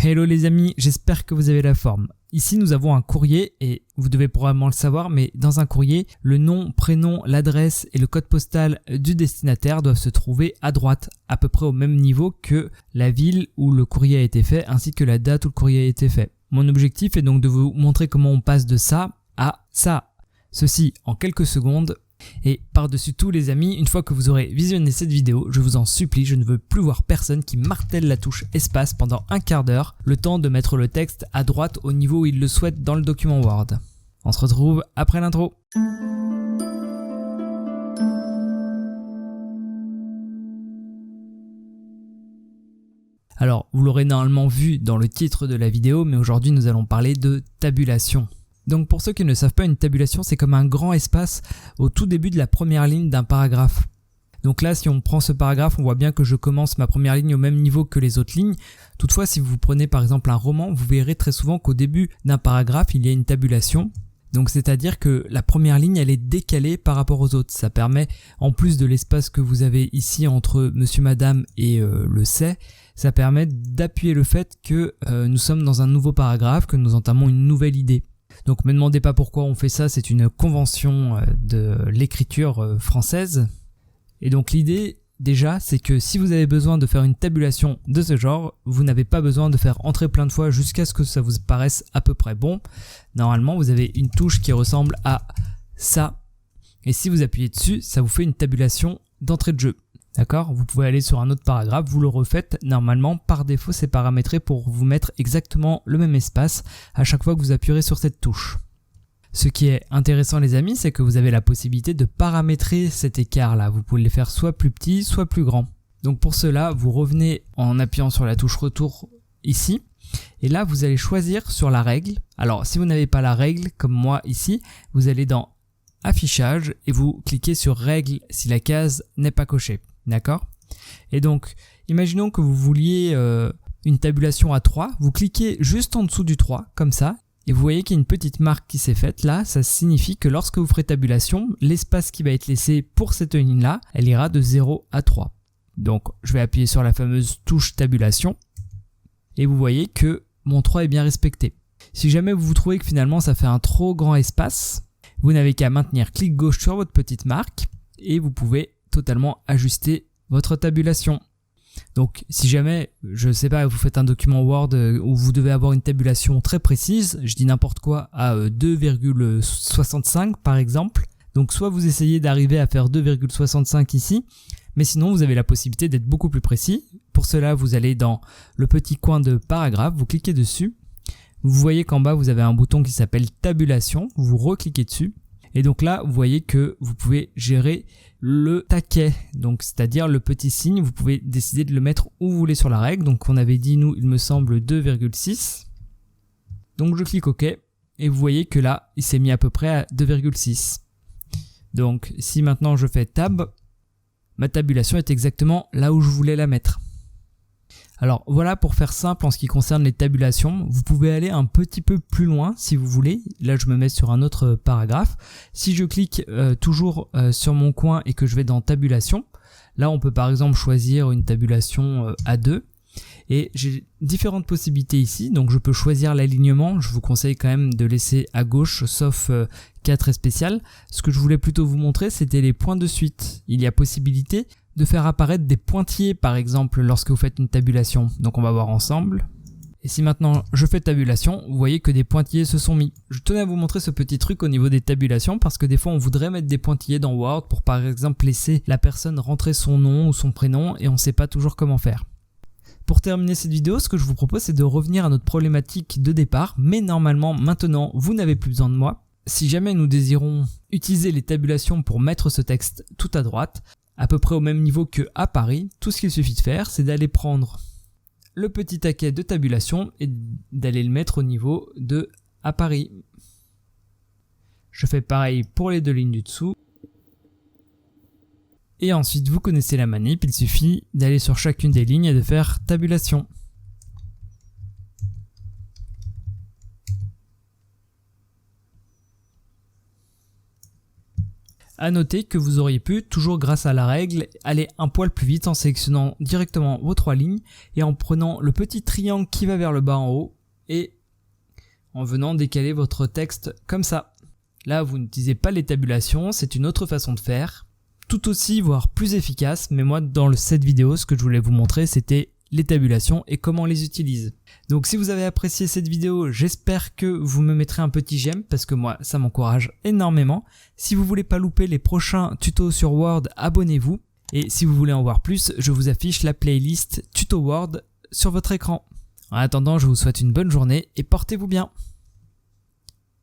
Hello les amis, j'espère que vous avez la forme. Ici nous avons un courrier et vous devez probablement le savoir, mais dans un courrier, le nom, prénom, l'adresse et le code postal du destinataire doivent se trouver à droite, à peu près au même niveau que la ville où le courrier a été fait ainsi que la date où le courrier a été fait. Mon objectif est donc de vous montrer comment on passe de ça à ça. Ceci en quelques secondes. Et par-dessus tout les amis, une fois que vous aurez visionné cette vidéo, je vous en supplie, je ne veux plus voir personne qui martèle la touche espace pendant un quart d'heure, le temps de mettre le texte à droite au niveau où il le souhaite dans le document Word. On se retrouve après l'intro. Alors, vous l'aurez normalement vu dans le titre de la vidéo, mais aujourd'hui nous allons parler de tabulation. Donc pour ceux qui ne savent pas, une tabulation c'est comme un grand espace au tout début de la première ligne d'un paragraphe. Donc là si on prend ce paragraphe, on voit bien que je commence ma première ligne au même niveau que les autres lignes. Toutefois si vous prenez par exemple un roman, vous verrez très souvent qu'au début d'un paragraphe il y a une tabulation. Donc c'est-à-dire que la première ligne elle est décalée par rapport aux autres. Ça permet, en plus de l'espace que vous avez ici entre monsieur madame et le c'est, ça permet d'appuyer le fait que nous sommes dans un nouveau paragraphe, que nous entamons une nouvelle idée. Donc me demandez pas pourquoi on fait ça, c'est une convention de l'écriture française. Et donc l'idée déjà c'est que si vous avez besoin de faire une tabulation de ce genre, vous n'avez pas besoin de faire entrer plein de fois jusqu'à ce que ça vous paraisse à peu près bon. Normalement vous avez une touche qui ressemble à ça. Et si vous appuyez dessus, ça vous fait une tabulation d'entrée de jeu. D'accord ? Vous pouvez aller sur un autre paragraphe, vous le refaites. Normalement, par défaut, c'est paramétré pour vous mettre exactement le même espace à chaque fois que vous appuierez sur cette touche. Ce qui est intéressant les amis, c'est que vous avez la possibilité de paramétrer cet écart là. Vous pouvez les faire soit plus petit, soit plus grand. Donc pour cela, vous revenez en appuyant sur la touche retour ici. Et là, vous allez choisir sur la règle. Alors si vous n'avez pas la règle, comme moi ici, vous allez dans affichage et vous cliquez sur règle si la case n'est pas cochée. D'accord ? Et donc, imaginons que vous vouliez une tabulation à 3, vous cliquez juste en dessous du 3, comme ça, et vous voyez qu'il y a une petite marque qui s'est faite là, ça signifie que lorsque vous ferez tabulation, l'espace qui va être laissé pour cette ligne-là, elle ira de 0 à 3. Donc, je vais appuyer sur la fameuse touche tabulation, et vous voyez que mon 3 est bien respecté. Si jamais vous trouvez que finalement ça fait un trop grand espace, vous n'avez qu'à maintenir clic gauche sur votre petite marque, et vous pouvez totalement ajuster votre tabulation. Donc si jamais, je sais pas, vous faites un document Word où vous devez avoir une tabulation très précise, je dis n'importe quoi, à 2,65 par exemple, donc soit vous essayez d'arriver à faire 2,65 ici, mais sinon vous avez la possibilité d'être beaucoup plus précis. Pour cela vous allez dans le petit coin de paragraphe, vous cliquez dessus, vous voyez qu'en bas vous avez un bouton qui s'appelle tabulation, vous recliquez dessus, et donc là vous voyez que vous pouvez gérer le taquet, donc c'est-à-dire le petit signe, vous pouvez décider de le mettre où vous voulez sur la règle. Donc on avait dit nous, il me semble 2,6. Donc je clique OK et vous voyez que là, il s'est mis à peu près à 2,6. Donc si maintenant je fais tab, ma tabulation est exactement là où je voulais la mettre. Alors voilà pour faire simple en ce qui concerne les tabulations. Vous pouvez aller un petit peu plus loin si vous voulez. Là je me mets sur un autre paragraphe. Si je clique toujours sur mon coin et que je vais dans tabulation, là on peut par exemple choisir une tabulation A2. Et j'ai différentes possibilités ici, donc je peux choisir l'alignement. Je vous conseille quand même de laisser à gauche, sauf cas très spécial. Ce que je voulais plutôt vous montrer, c'était les points de suite. Il y a possibilité de faire apparaître des pointillés par exemple lorsque vous faites une tabulation. Donc on va voir ensemble. Et si maintenant je fais tabulation, vous voyez que des pointillés se sont mis. Je tenais à vous montrer ce petit truc au niveau des tabulations parce que des fois on voudrait mettre des pointillés dans Word pour par exemple laisser la personne rentrer son nom ou son prénom et on ne sait pas toujours comment faire. Pour terminer cette vidéo, ce que je vous propose c'est de revenir à notre problématique de départ, mais normalement maintenant vous n'avez plus besoin de moi. Si jamais nous désirons utiliser les tabulations pour mettre ce texte tout à droite, à peu près au même niveau que à Paris, tout ce qu'il suffit de faire, c'est d'aller prendre le petit taquet de tabulation et d'aller le mettre au niveau de à Paris. Je fais pareil pour les deux lignes du dessous. Et ensuite, vous connaissez la manip, il suffit d'aller sur chacune des lignes et de faire tabulation. À noter que vous auriez pu, toujours grâce à la règle, aller un poil plus vite en sélectionnant directement vos 3 lignes et en prenant le petit triangle qui va vers le bas en haut et en venant décaler votre texte comme ça. Là, vous n'utilisez pas les tabulations, c'est une autre façon de faire, tout aussi voire plus efficace, mais moi dans cette vidéo, ce que je voulais vous montrer, c'était les tabulations et comment on les utilise. Donc si vous avez apprécié cette vidéo, j'espère que vous me mettrez un petit j'aime parce que moi ça m'encourage énormément. Si vous voulez pas louper les prochains tutos sur Word, abonnez-vous. Et si vous voulez en voir plus, je vous affiche la playlist Tuto Word sur votre écran. En attendant, je vous souhaite une bonne journée et portez-vous bien.